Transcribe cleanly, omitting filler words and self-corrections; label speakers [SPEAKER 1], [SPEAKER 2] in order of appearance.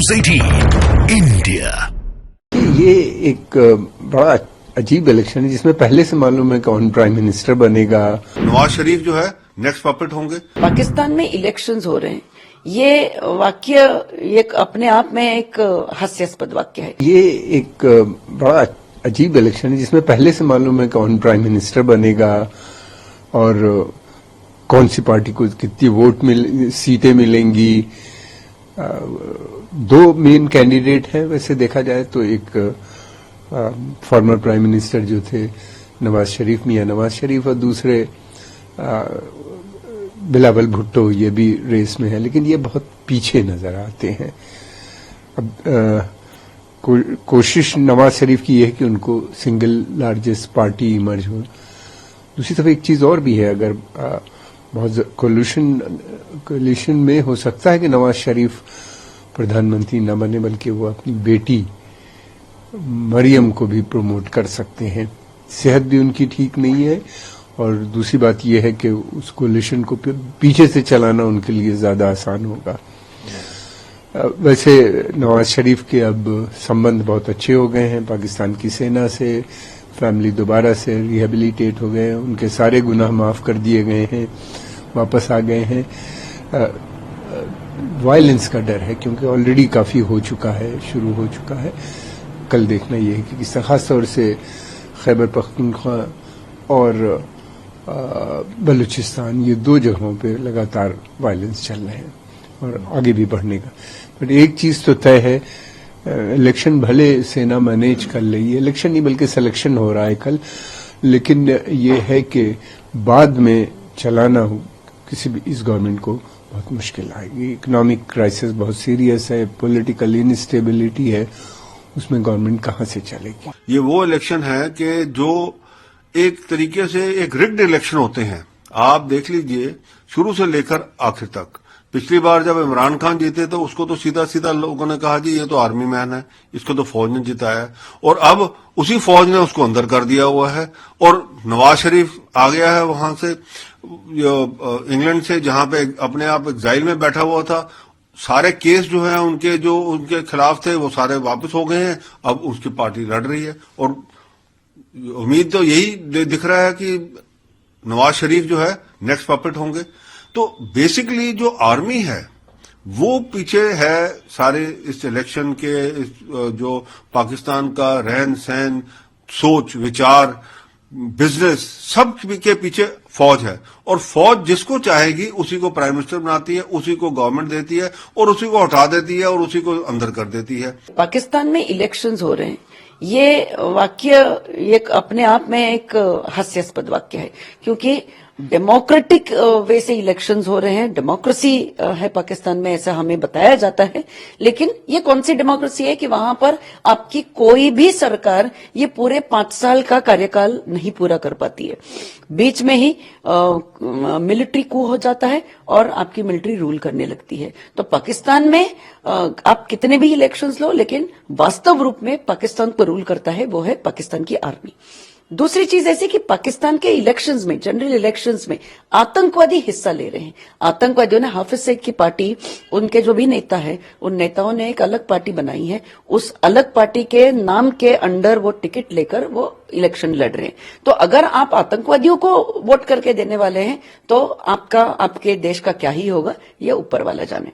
[SPEAKER 1] News 18 India.
[SPEAKER 2] ये एक बड़ा अजीब इलेक्शन है जिसमें पहले से मालूम है कौन प्राइम मिनिस्टर बनेगा।
[SPEAKER 3] नवाज शरीफ जो है नेक्स्ट पपेट होंगे।
[SPEAKER 4] पाकिस्तान में इलेक्शंस हो रहे हैं, ये वाक्य एक अपने आप में एक हास्यास्पद वाक्य है।
[SPEAKER 2] ये एक बड़ा अजीब इलेक्शन है जिसमें पहले से मालूम है कौन प्राइम मिनिस्टर बनेगा और कौन सी पार्टी को कितनी सीटें मिलेंगी। दो मेन कैंडिडेट हैं वैसे देखा जाए तो, एक फॉर्मर प्राइम मिनिस्टर जो थे नवाज शरीफ, मियां नवाज शरीफ, और दूसरे बिलावल भुट्टो, ये भी रेस में है, लेकिन ये बहुत पीछे नजर आते हैं। अब कोशिश नवाज शरीफ की ये है कि उनको सिंगल लार्जेस्ट पार्टी इमर्ज हो। दूसरी तरफ एक चीज और भी है, अगर बहुत कोलिशन में हो सकता है कि नवाज शरीफ प्रधानमंत्री न बने बल्कि वो अपनी बेटी मरियम को भी प्रमोट कर सकते हैं। सेहत भी उनकी ठीक नहीं है और दूसरी बात यह है कि उस कोलिशन को पीछे से चलाना उनके लिए ज्यादा आसान होगा। वैसे नवाज शरीफ के अब संबंध बहुत अच्छे हो गए हैं पाकिस्तान की सेना से, फैमिली दोबारा से रिहेबिलिटेट हो गए हैं, उनके सारे गुनाह माफ कर दिए गए हैं, वापस आ गए हैं। वायलेंस का डर है क्योंकि ऑलरेडी काफी हो चुका है, शुरू हो चुका है। कल देखना यह है कि किस तरह खास तौर से खैबर पख्तूनख्वा और बलूचिस्तान, ये दो जगहों पे लगातार वायलेंस चल रहे हैं और आगे भी बढ़ने का। बट एक चीज तो तय है, इलेक्शन भले सेना मैनेज कर रही है, इलेक्शन नहीं बल्कि सिलेक्शन हो रहा है कल, लेकिन ये है कि बाद में चलाना किसी भी इस गवर्नमेंट को बहुत मुश्किल आएगी। इकोनॉमिक क्राइसिस बहुत सीरियस है, पॉलिटिकल इनस्टेबिलिटी है, उसमें गवर्नमेंट कहां से चलेगी।
[SPEAKER 3] ये वो इलेक्शन है कि जो एक तरीके से एक रिग्ड इलेक्शन होते हैं। आप देख लीजिए शुरू से लेकर आखिर तक। पिछली बार जब इमरान खान जीते तो उसको तो सीधा सीधा लोगों ने कहा जी ये तो आर्मी मैन है, इसको तो फौज ने जिताया, और अब उसी फौज ने उसको अंदर कर दिया हुआ है। और नवाज शरीफ आ गया है वहां से, इंग्लैंड से, जहां पे अपने आप एग्जाइल में बैठा हुआ था। सारे केस जो है उनके खिलाफ थे वो सारे वापस हो गए हैं, अब उसकी पार्टी लड़ रही है और उम्मीद तो यही दिख रहा है कि नवाज शरीफ जो है नेक्स्ट पपेट होंगे। तो बेसिकली जो आर्मी है वो पीछे है सारे इस इलेक्शन के, जो पाकिस्तान का रहन सहन, सोच विचार, बिजनेस, सब के पीछे फौज है। और फौज जिसको चाहेगी उसी को प्राइम मिनिस्टर बनाती है, उसी को गवर्नमेंट देती है और उसी को हटा देती है और उसी को अंदर कर देती है।
[SPEAKER 4] पाकिस्तान में इलेक्शंस हो रहे हैं, ये वाक्य एक अपने आप में एक हास्यास्पद वाक्य है, क्योंकि डेमोक्रेटिक वे से इलेक्शंस हो रहे हैं। डेमोक्रेसी है पाकिस्तान में, ऐसा हमें बताया जाता है, लेकिन ये कौन सी डेमोक्रेसी है कि वहां पर आपकी कोई भी सरकार ये पूरे 5 साल का कार्यकाल नहीं पूरा कर पाती है। बीच में ही मिलिट्री कू हो जाता है और आपकी मिलिट्री रूल करने लगती है। तो पाकिस्तान में आप कितने भी इलेक्शंस लो, लेकिन वास्तव रूप में पाकिस्तान को रूल करता है वो है पाकिस्तान की आर्मी। दूसरी चीज ऐसी कि पाकिस्तान के इलेक्शंस में, जनरल इलेक्शंस में आतंकवादी हिस्सा ले रहे हैं। आतंकवादियों ने हाफिज सईद की पार्टी, उनके जो भी नेता है, उन नेताओं ने एक अलग पार्टी बनाई है, उस अलग पार्टी के नाम के अंडर वो टिकट लेकर वो इलेक्शन लड़ रहे हैं। तो अगर आप आतंकवादियों को वोट करके देने वाले हैं तो आपके देश का क्या ही होगा, ये ऊपर वाला जाने।